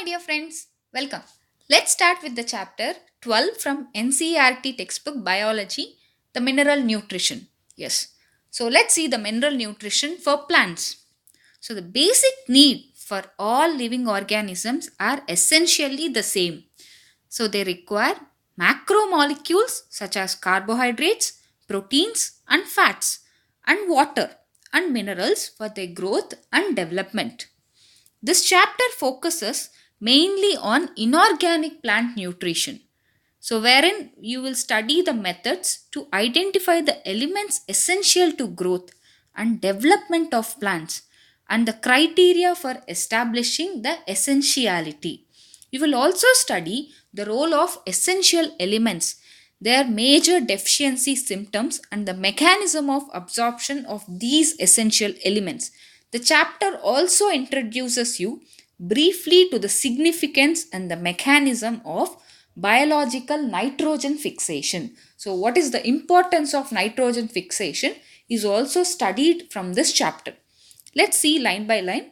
dear friends, welcome. Let's start with the chapter 12 from NCERT textbook Biology, the mineral nutrition. Yes. So let's see the mineral nutrition for plants. So the basic need for all living organisms are essentially the same. So they require macromolecules such as carbohydrates, proteins and fats, and water and minerals for their growth and development. This chapter focuses mainly on inorganic plant nutrition. So, wherein you will study the methods to identify the elements essential to growth and development of plants and the criteria for establishing the essentiality. You will also study the role of essential elements, their major deficiency symptoms, and the mechanism of absorption of these essential elements. The chapter also introduces you briefly to the significance and the mechanism of biological nitrogen fixation. So, what is the importance of nitrogen fixation is also studied from this chapter. Let's see line by line.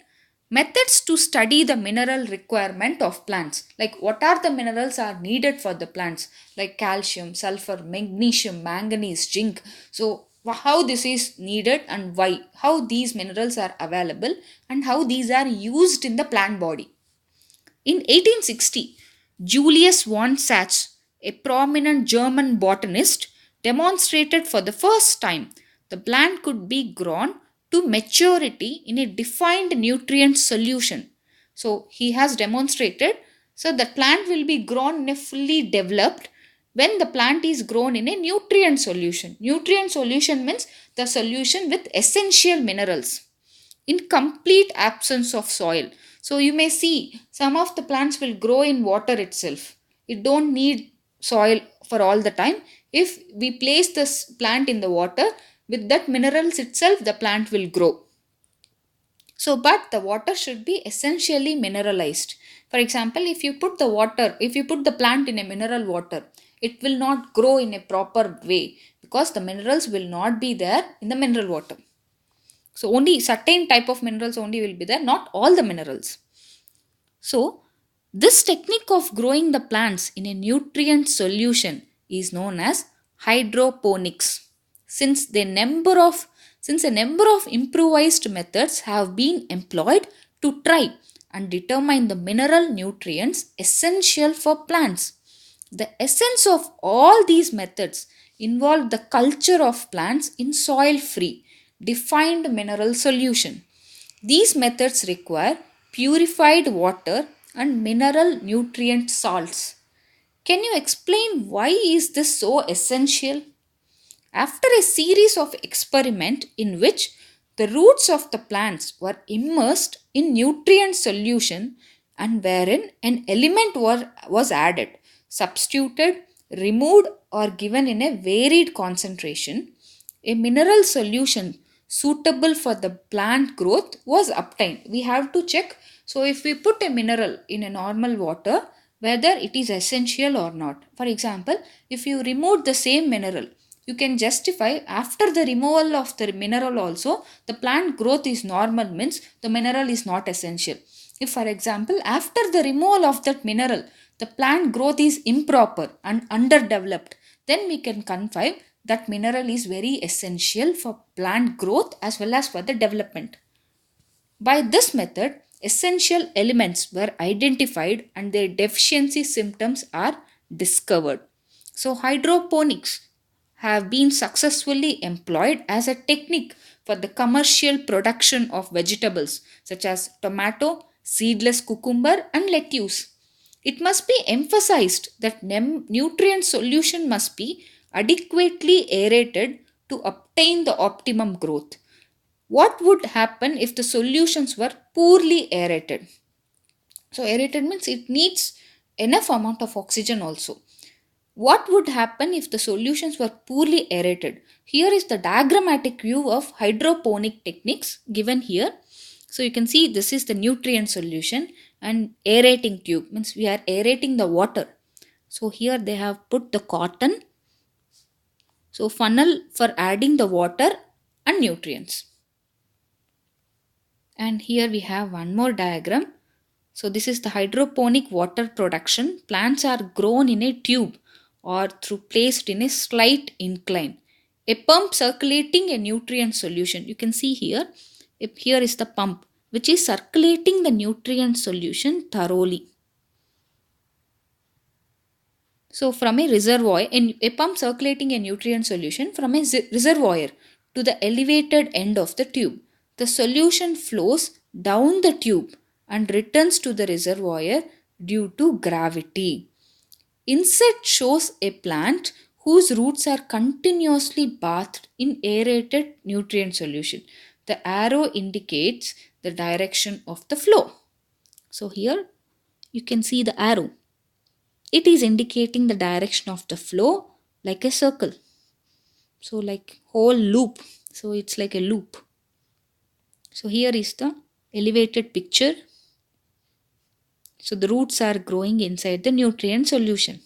Methods to study the mineral requirement of plants. Like what are the minerals are needed for the plants, like calcium, sulfur, magnesium, manganese, zinc. So how this is needed and why, how these minerals are available and how these are used in the plant body. In 1860, Julius von Sachs, a prominent German botanist, demonstrated for the first time the plant could be grown to maturity in a defined nutrient solution. So he has demonstrated, so the plant will be grown in a fully developed when the plant is grown in a nutrient solution. Nutrient solution means the solution with essential minerals in complete absence of soil. So you may see some of the plants will grow in water itself. It don't need soil for all the time. If we place this plant in the water, with that minerals itself the plant will grow. So but the water should be essentially mineralized. For example, if you put the plant in a mineral water, it will not grow in a proper way because the minerals will not be there in the mineral water. So only certain type of minerals only will be there, not all the minerals. So this technique of growing the plants in a nutrient solution is known as hydroponics. Since a number of improvised methods have been employed to try and determine the mineral nutrients essential for plants. The essence of all these methods involve the culture of plants in soil free, defined mineral solution. These methods require purified water and mineral nutrient salts. Can you explain why is this so essential? After a series of experiments in which the roots of the plants were immersed in nutrient solution and wherein an element was added, substituted, removed or given in a varied concentration, a mineral solution suitable for the plant growth was obtained. We have to check. So if we put a mineral in a normal water, whether it is essential or not. For example, if you remove the same mineral, you can justify after the removal of the mineral also the plant growth is normal, means the mineral is not essential. If for example after the removal of that mineral the plant growth is improper and underdeveloped, then we can confirm that mineral is very essential for plant growth as well as for the development. By this method, essential elements were identified and their deficiency symptoms are discovered. So hydroponics have been successfully employed as a technique for the commercial production of vegetables such as tomato, seedless cucumber and lettuce. It must be emphasized that nutrient solution must be adequately aerated to obtain the optimum growth. What would happen if the solutions were poorly aerated? So aerated means it needs enough amount of oxygen also. What would happen if the solutions were poorly aerated? Here is the diagrammatic view of hydroponic techniques given here. So you can see this is the nutrient solution and aerating tube means we are aerating the water. So here they have put the cotton. So funnel for adding the water and nutrients. And here we have one more diagram. So this is the hydroponic water production. Plants are grown in a tube or through placed in a slight incline. A pump circulating a nutrient solution. You can see here, if here is the pump which is circulating the nutrient solution thoroughly. So from a reservoir, a pump circulating a nutrient solution from a reservoir to the elevated end of the tube. The solution flows down the tube and returns to the reservoir due to gravity. Inset shows a plant whose roots are continuously bathed in aerated nutrient solution. The arrow indicates the direction of the flow. So here you can see the arrow. It is indicating the direction of the flow like a circle. So like whole loop. So it's like a loop. So here is the elevated picture. So the roots are growing inside the nutrient solution.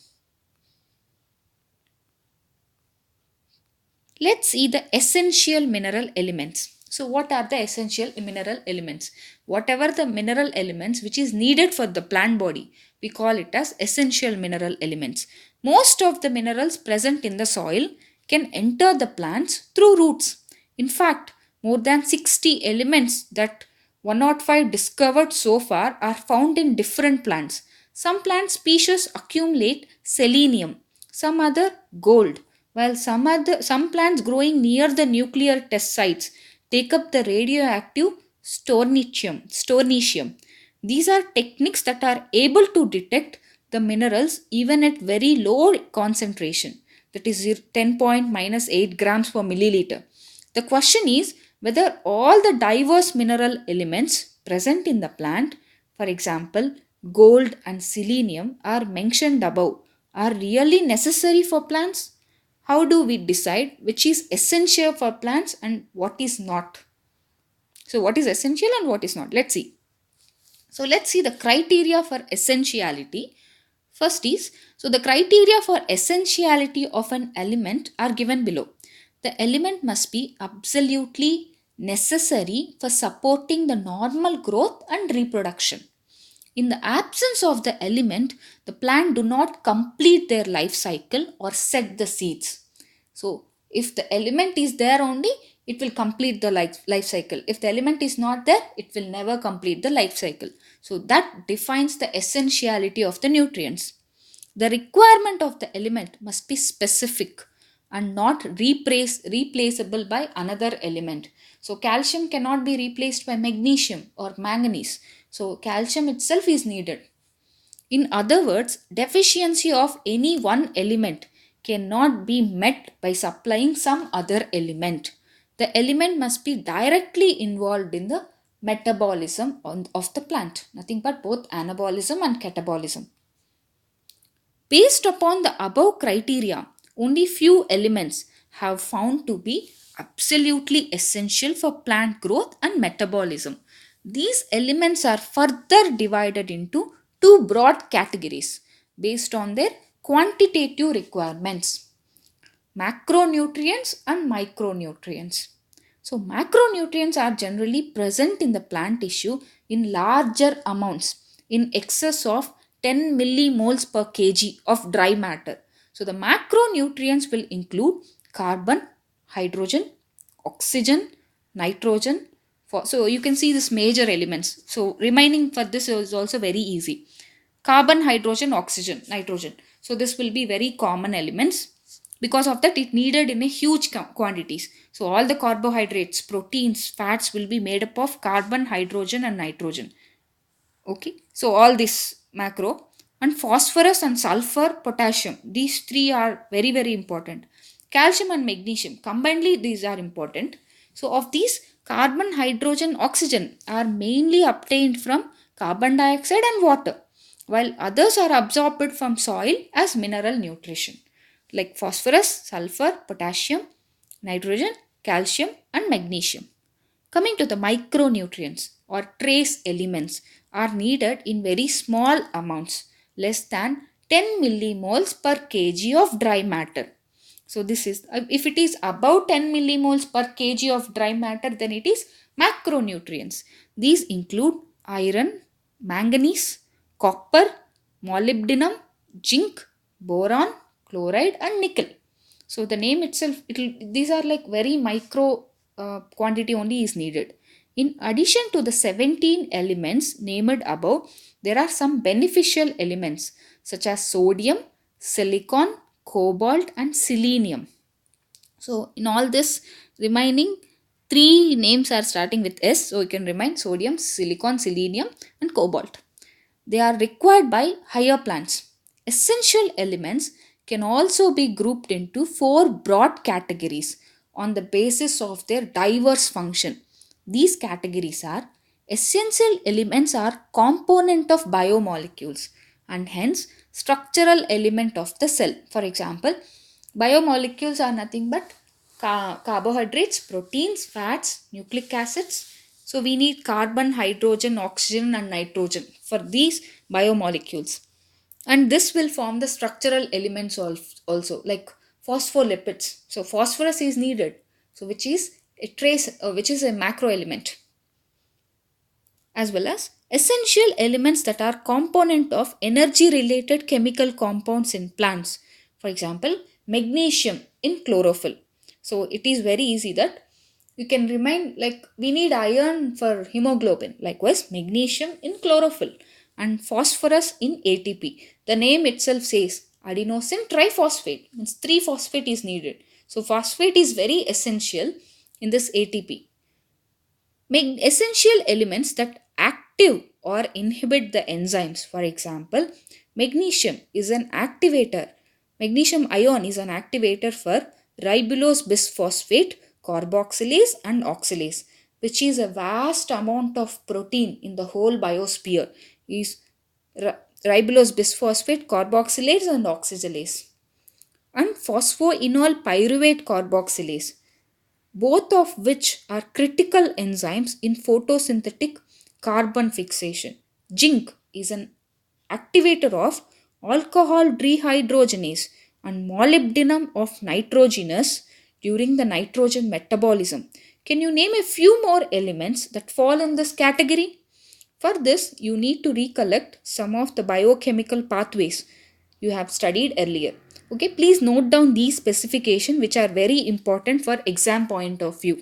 Let's see the essential mineral elements. So what are the essential mineral elements? Whatever the mineral elements which is needed for the plant body, we call it as essential mineral elements. Most of the minerals present in the soil can enter the plants through roots. In fact, more than 60 elements that 105 discovered so far are found in different plants. Some plant species accumulate selenium, some other gold, while some plants growing near the nuclear test sites take up the radioactive strontium. These are techniques that are able to detect the minerals even at very low concentration, that is 10.-8 grams per milliliter. The question is whether all the diverse mineral elements present in the plant, for example, gold and selenium are mentioned above, are really necessary for plants. How do we decide which is essential for plants and what is not? So what is essential and what is not? Let's see. So let's see the criteria for essentiality. First is, so the criteria for essentiality of an element are given below. The element must be absolutely necessary for supporting the normal growth and reproduction. In the absence of the element, the plant do not complete their life cycle or set the seeds. So, if the element is there only, it will complete the life cycle. If the element is not there, it will never complete the life cycle. So, that defines the essentiality of the nutrients. The requirement of the element must be specific and not replaceable by another element. So calcium cannot be replaced by magnesium or manganese. So calcium itself is needed. In other words, deficiency of any one element cannot be met by supplying some other element. The element must be directly involved in the metabolism of the plant, nothing but both anabolism and catabolism. Based upon the above criteria, only few elements have found to be absolutely essential for plant growth and metabolism. These elements are further divided into two broad categories based on their quantitative requirements: macronutrients and micronutrients. So, macronutrients are generally present in the plant tissue in larger amounts, in excess of 10 millimoles per kg of dry matter. So, the macronutrients will include carbon, hydrogen, oxygen, nitrogen. So, you can see this major elements. So, remaining for this is also very easy. Carbon, hydrogen, oxygen, nitrogen. So, this will be very common elements. Because of that, it needed in a huge quantities. So all the carbohydrates, proteins, fats will be made up of carbon, hydrogen and nitrogen. Okay. So all this macro, and phosphorus and sulfur, potassium. These three are very, very important. Calcium and magnesium. Combinedly, these are important. So of these, carbon, hydrogen, oxygen are mainly obtained from carbon dioxide and water, while others are absorbed from soil as mineral nutrition, like phosphorus, sulfur, potassium, nitrogen, calcium and magnesium. Coming to the micronutrients or trace elements are needed in very small amounts, less than 10 millimoles per kg of dry matter. So this is, if it is above 10 millimoles per kg of dry matter, then it is macronutrients. These include iron, manganese, copper, molybdenum, zinc, boron, chloride and nickel. So the name itself, these are like very micro quantity only is needed. In addition to the 17 elements named above, there are some beneficial elements such as sodium, silicon, cobalt and selenium. So in all this remaining three names are starting with S, so you can remind sodium, silicon, selenium and cobalt. They are required by higher plants. Essential elements can also be grouped into four broad categories on the basis of their diverse function. These categories are: essential elements are component of biomolecules and hence structural element of the cell. For example, biomolecules are nothing but carbohydrates, proteins, fats, nucleic acids. So we need carbon, hydrogen, oxygen and nitrogen for these biomolecules. And this will form the structural elements also like phospholipids. So phosphorus is needed. So which is a macro element, as well as essential elements that are component of energy related chemical compounds in plants. For example, magnesium in chlorophyll. So it is very easy that you can remind, like we need iron for hemoglobin, likewise magnesium in chlorophyll and phosphorus in ATP. The name itself says adenosine triphosphate, means 3 phosphate is needed. So phosphate is very essential in this ATP. Essential elements that active or inhibit the enzymes. For example, magnesium is an activator. Magnesium ion is an activator for ribulose bisphosphate, carboxylase and oxalase, which is a vast amount of protein in the whole biosphere, is ribulose bisphosphate, carboxylase and oxygenase. And phosphoenol pyruvate carboxylase, both of which are critical enzymes in photosynthetic carbon fixation. Zinc is an activator of alcohol dehydrogenase and molybdenum of nitrogenase during the nitrogen metabolism. Can you name a few more elements that fall in this category? For this, you need to recollect some of the biochemical pathways you have studied earlier. Okay, please note down these specifications which are very important for exam point of view.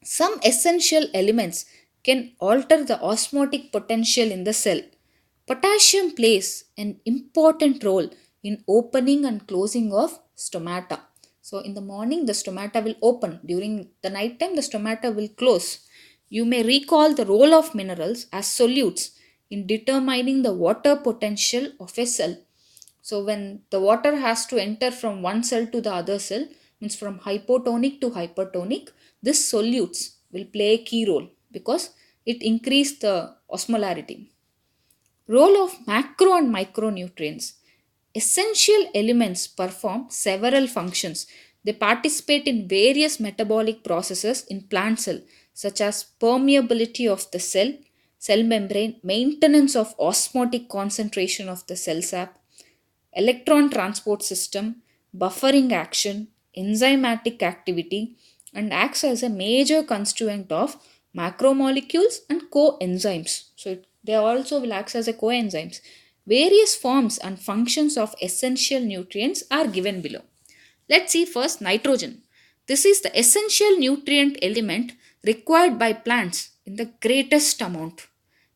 Some essential elements can alter the osmotic potential in the cell. Potassium plays an important role in opening and closing of stomata. So in the morning the stomata will open, during the night time the stomata will close. You may recall the role of minerals as solutes in determining the water potential of a cell. So when the water has to enter from one cell to the other cell, means from hypotonic to hypertonic, this solutes will play a key role because it increases the osmolarity. Role of macro and micronutrients. Essential elements perform several functions. They participate in various metabolic processes in plant cell, such as permeability of the cell membrane, maintenance of osmotic concentration of the cell sap, electron transport system, buffering action, enzymatic activity, and acts as a major constituent of macromolecules and coenzymes. So they also will act as a coenzymes. Various forms and functions of essential nutrients are given below. Let's see first nitrogen. This is the essential nutrient element required by plants in the greatest amount.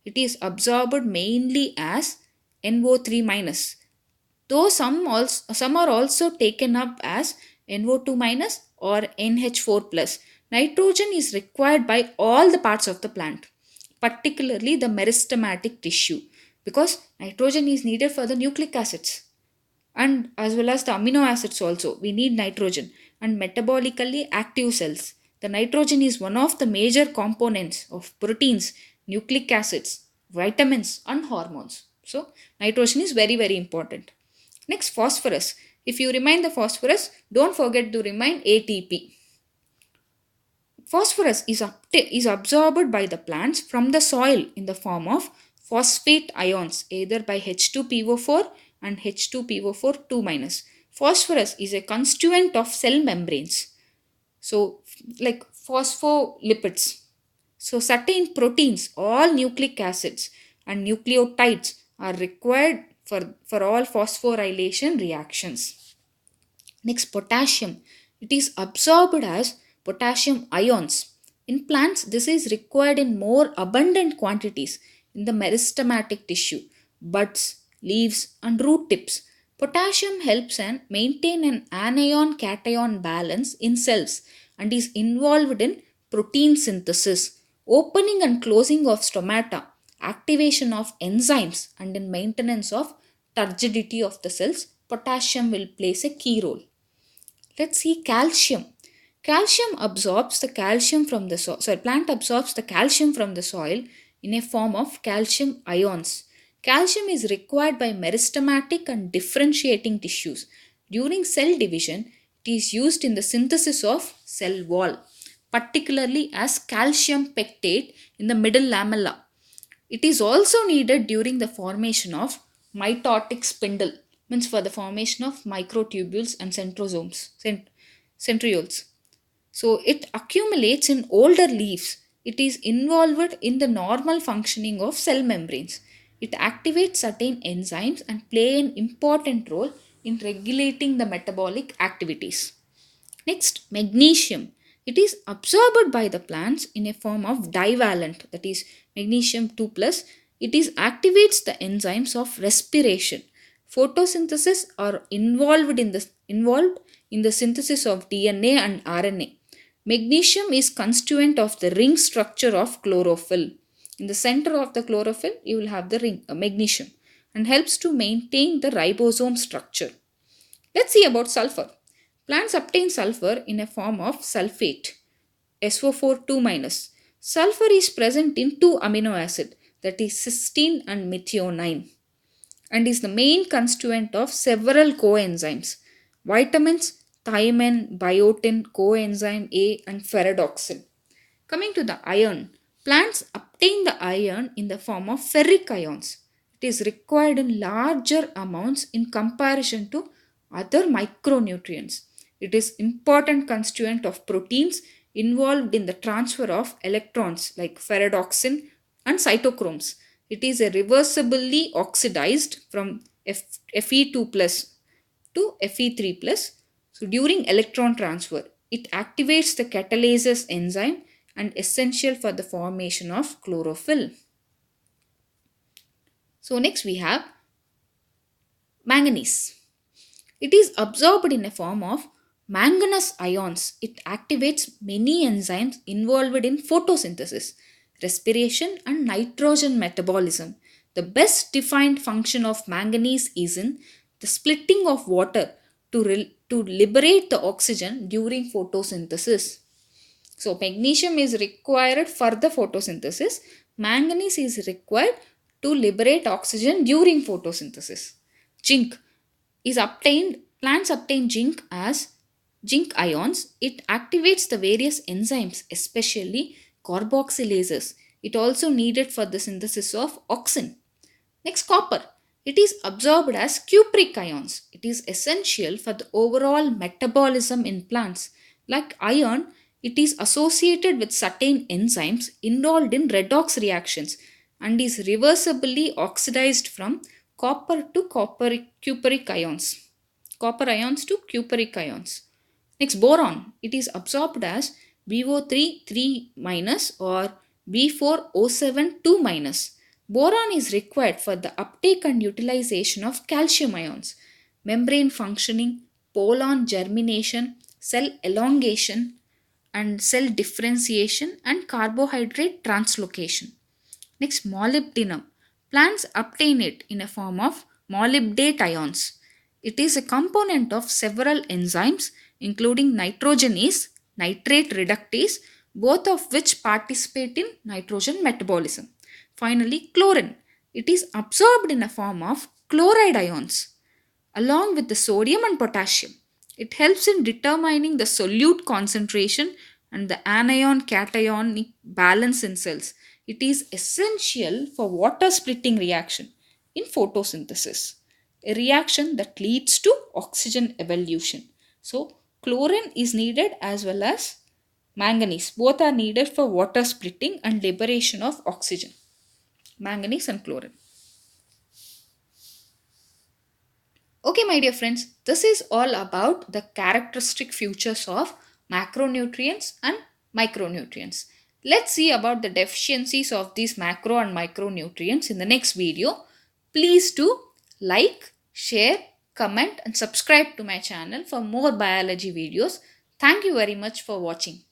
It is absorbed mainly as NO3 minus, though some are also taken up as NO2 minus or NH4 plus. Nitrogen is required by all the parts of the plant, particularly the meristematic tissue, because nitrogen is needed for the nucleic acids and as well as the amino acids also. We need nitrogen and metabolically active cells. The nitrogen is one of the major components of proteins, nucleic acids, vitamins and hormones. So nitrogen is very very important. Next, phosphorus. If you remind the phosphorus, don't forget to remind ATP. Phosphorus is absorbed by the plants from the soil in the form of phosphate ions, either by H2PO4 and H2PO4 2 minus. Phosphorus is a constituent of cell membranes. So, like phospholipids. So, certain proteins, all nucleic acids, and nucleotides are required for all phosphorylation reactions. Next, potassium. It is absorbed as potassium ions. In plants, this is required in more abundant quantities in the meristematic tissue, buds, leaves, and root tips. Potassium helps and maintain an anion cation balance in cells and is involved in protein synthesis, opening and closing of stomata, activation of enzymes, and in maintenance of turgidity of the cells. Potassium will plays a key role. Let's see calcium. Calcium absorbs the calcium from the soil. Sorry, plant absorbs the calcium from the soil in a form of calcium ions. Calcium is required by meristematic and differentiating tissues. During cell division, it is used in the synthesis of cell wall, particularly as calcium pectate in the middle lamella. It is also needed during the formation of mitotic spindle, means for the formation of microtubules and centrioles. So it accumulates in older leaves. It is involved in the normal functioning of cell membranes. It activates certain enzymes and play an important role in regulating the metabolic activities. Next, magnesium. It is absorbed by the plants in a form of divalent, that is magnesium 2 plus. It is activates the enzymes of respiration. Photosynthesis are involved in the synthesis of DNA and RNA. Magnesium is constituent of the ring structure of chlorophyll. In the center of the chlorophyll, you will have the ring, magnesium, and helps to maintain the ribosome structure. Let's see about sulfur. Plants obtain sulfur in a form of sulfate, SO4 2 minus. Sulfur is present in two amino acids, that is cysteine and methionine, and is the main constituent of several coenzymes, vitamins, thiamine, biotin, coenzyme A, and ferredoxin. Coming to the iron, plants obtain the iron in the form of ferric ions. It is required in larger amounts in comparison to other micronutrients. It is important constituent of proteins involved in the transfer of electrons like ferredoxin and cytochromes. It is a reversibly oxidized from Fe2 plus to Fe3 plus. So during electron transfer, it activates the catalase enzyme and essential for the formation of chlorophyll. So next we have manganese. It is absorbed in a form of manganese ions. It activates many enzymes involved in photosynthesis, respiration, and nitrogen metabolism. The best defined function of manganese is in the splitting of water to liberate the oxygen during photosynthesis. So, magnesium is required for the photosynthesis. Manganese is required to liberate oxygen during photosynthesis. Zinc is obtained, plants obtain zinc as zinc ions. It activates the various enzymes, especially carboxylases. It also needed for the synthesis of auxin. Next, copper. It is absorbed as cupric ions. It is essential for the overall metabolism in plants. Like iron, it is associated with certain enzymes involved in redox reactions and is reversibly oxidized from copper to cupric ions. Copper ions to cupric ions. Next, boron. It is absorbed as BO3 3 minus or B4O7 2 minus. Boron is required for the uptake and utilization of calcium ions, membrane functioning, pollen germination, cell elongation, and cell differentiation and carbohydrate translocation. Next, molybdenum. Plants obtain it in a form of molybdate ions. It is a component of several enzymes including nitrogenase, nitrate reductase, both of which participate in nitrogen metabolism. Finally, chlorine. It is absorbed in a form of chloride ions along with the sodium and potassium. It helps in determining the solute concentration and the anion cationic balance in cells. It is essential for water splitting reaction in photosynthesis, a reaction that leads to oxygen evolution. So, chlorine is needed as well as manganese. Both are needed for water splitting and liberation of oxygen. manganese and chlorine. Okay, my dear friends, this is all about the characteristic features of macronutrients and micronutrients. Let's see about the deficiencies of these macro and micronutrients in the next video. Please do like, share, comment and subscribe to my channel for more biology videos. Thank you very much for watching.